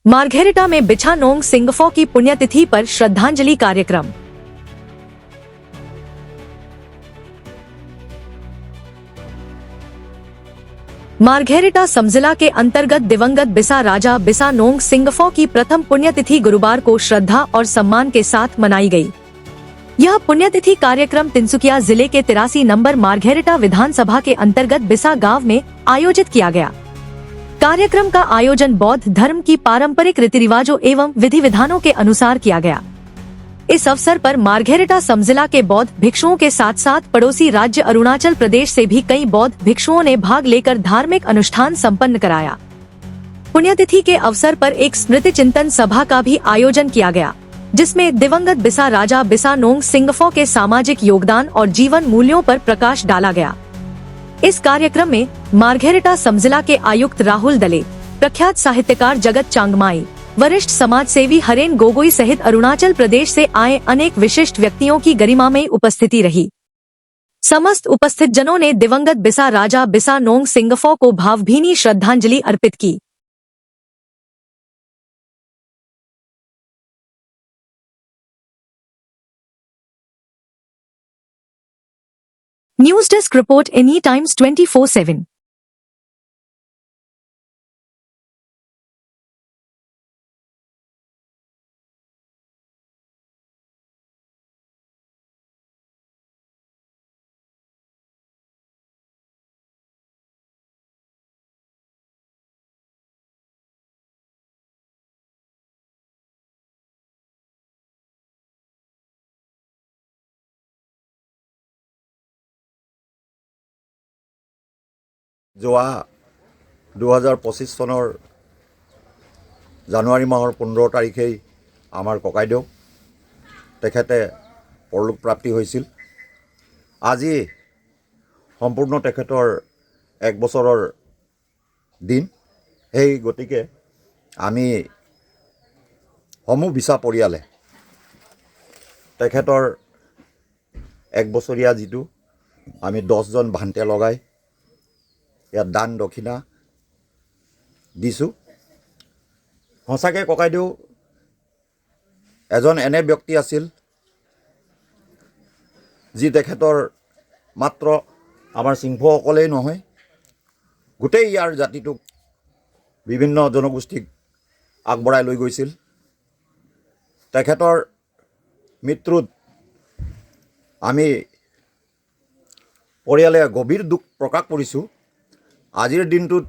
Margherita में बिछा नोंग सिंगफो की पुण्यतिथि पर श्रद्धांजलि कार्यक्रम। मार्घेरिटा समजिला के अंतर्गत दिवंगत बिसा राजा बिसा नोंग सिंगफो की प्रथम पुण्यतिथि गुरुवार को श्रद्धा और सम्मान के साथ मनाई गई। यह पुण्यतिथि कार्यक्रम तिनसुकिया जिले के 83 नंबर मार्घेरिटा विधानसभा के अंतर्गत बिसा गांव में आयोजित किया गया। कार्यक्रम का आयोजन बौद्ध धर्म की पारंपरिक रीति रिवाजों एवं विधि विधानों के अनुसार किया गया। इस अवसर पर मार्घेरिटा समजिला के बौद्ध भिक्षुओं के साथ साथ पड़ोसी राज्य अरुणाचल प्रदेश से भी कई बौद्ध भिक्षुओं ने भाग लेकर धार्मिक अनुष्ठान संपन्न कराया। पुण्यतिथि के अवसर पर एक स्मृति चिंतन सभा का भी आयोजन किया गया, जिसमें दिवंगत बिसा राजा बिसा नोंग सिंगफो के सामाजिक योगदान और जीवन मूल्यों पर प्रकाश डाला गया। इस कार्यक्रम में मार्घेरिटा समजिला के आयुक्त राहुल दले, प्रख्यात साहित्यकार जगत चांगमाई, वरिष्ठ समाज सेवी हरेन गोगोई सहित अरुणाचल प्रदेश से आए अनेक विशिष्ट व्यक्तियों की गरिमामयी उपस्थिति रही। समस्त उपस्थित जनों ने दिवंगत बिसा राजा बिसा नोंग सिंगफो को भावभीनी श्रद्धांजलि अर्पित की। News desk report Any Times 24/7। যোৱা 2025 চনৰ জানুৱাৰী মাহৰ 15 তাৰিখেই আমাৰ ককাইদেউ তেখেতে পৰলোক প্ৰাপ্তি হৈছিল। আজি সম্পূৰ্ণ তেখেতৰ 1 বছৰৰ দিন। সেই গতিকে আমি সমূহ বিছা পৰিয়ালে তেখেতৰ 1 বছৰীয়া যিটো আমি 10জন ভান্তে লগাই ইয়াত দান দক্ষিণা দিছোঁ। সঁচাকৈ ককাইদেউ এজন এনে ব্যক্তি আছিল যি তেখেতৰ মাত্ৰ আমাৰ সিংহসকলেই নহয়, গোটেই ইয়াৰ জাতিটোক বিভিন্ন জনগোষ্ঠীক আগবঢ়াই লৈ গৈছিল। তেখেতৰ মৃত্যুত আমি পৰিয়ালে গভীৰ দুখ প্ৰকাশ কৰিছোঁ। আজিৰ দিনটোত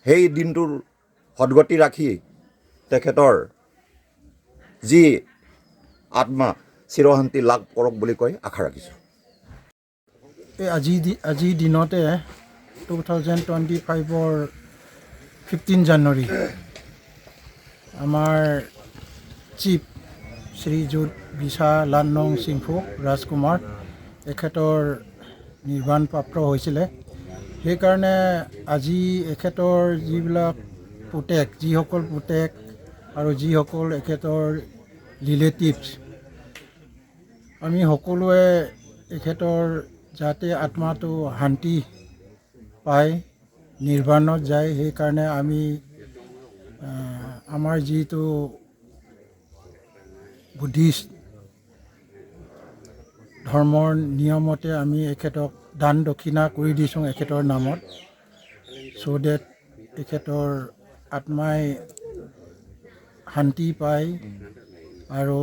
সেই দিনটোৰ সদগতি ৰাখি তেখেতৰ যি আত্মা চিৰশান্তি লাভ কৰক বুলি কৈ আশা ৰাখিছোঁ। আজিৰ দিনতে 2025ৰ 15 জানুৱাৰী আমাৰ চিফ শ্ৰীযুত বিছা লানং সিংফো ৰাজকুমাৰ এখেতৰ নিৰ্বাণ প্ৰাপ্ত হৈছিলে। সেইকাৰণে আজি এখেতৰ যিবিলাক যিসকল পুতেক আৰু যিসকল এখেতৰ ৰিলেটিভছ, আমি সকলোৱে এখেতৰ যাতে আত্মাটো শান্তি পায়, নিৰ্বাণত যায়, সেইকাৰণে আমি আমাৰ যিটো বুদ্ধিষ্ট ধৰ্মৰ নিয়মতে আমি এখেতক দান দক্ষিণা কৰি দিছোঁ এখেতৰ নামত, চ' ডেট এখেতৰ আত্মাই শান্তি পায় আৰু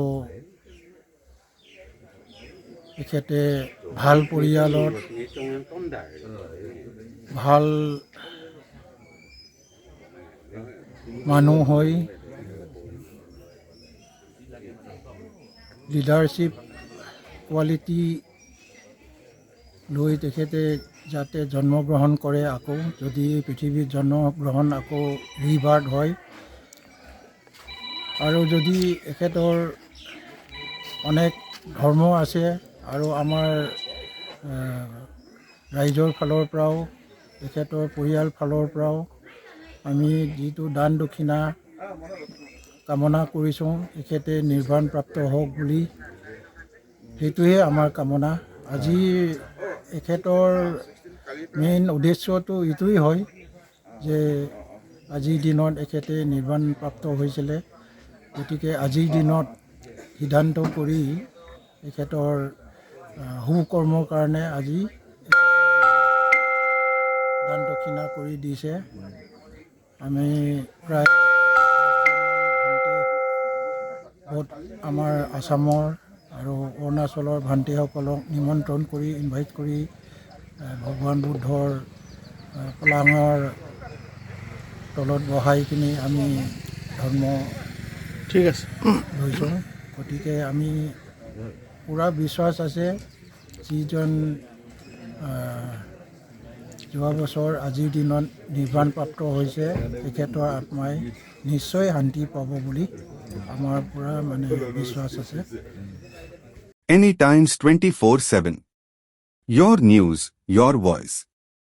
এখেতে ভাল পৰিয়ালত ভাল মানুহ হৈ লিডাৰশ্বিপ কোৱালিটি লৈ তেখেতে যাতে জন্মগ্ৰহণ কৰে, আকৌ যদি পৃথিৱীত জন্মগ্ৰহণ আকৌ ৰিবাৰ্থ হয়, আৰু যদি এখেতৰ অনেক ধৰ্ম আছে আৰু আমাৰ ৰাইজৰ ফালৰ পৰাও এখেতৰ পৰিয়াল ফালৰ পৰাও আমি যিটো দান দক্ষিণা কামনা কৰিছোঁ এখেতে নিৰ্বাণ প্ৰাপ্ত হওক বুলি, সেইটোৱে আমাৰ কামনা। আজি এখেতৰ মেইন উদ্দেশ্যটো এইটোৱেই হয় যে আজিৰ দিনত এখেতে নিৰ্বাণপ্ৰাপ্ত হৈছিলে। গতিকে আজিৰ দিনত সিদ্ধান্ত কৰি এখেতৰ সুকৰ্মৰ কাৰণে আজি দান দক্ষিণা কৰি দিছে। আমি প্ৰায় বহুত আমাৰ আসামৰ আৰু অৰুণাচলৰ ভান্তিসকলক নিমন্ত্ৰণ কৰি ইনভাইট কৰি ভগৱান বুদ্ধৰ পলাঙৰ তলত বহাই কিনি আমি ধৰ্ম ঠিক আছে। লৈছোঁ। গতিকে আমি পূৰা বিশ্বাস আছে যিজন যোৱা বছৰ আজিৰ দিনত নিৰ্বাণপ্ৰাপ্ত হৈছে তেখেতৰ আত্মাই নিশ্চয় শান্তি পাব বুলি আমাৰ পূৰা মানে বিশ্বাস আছে। Anytimes 24/7. Your news, your voice.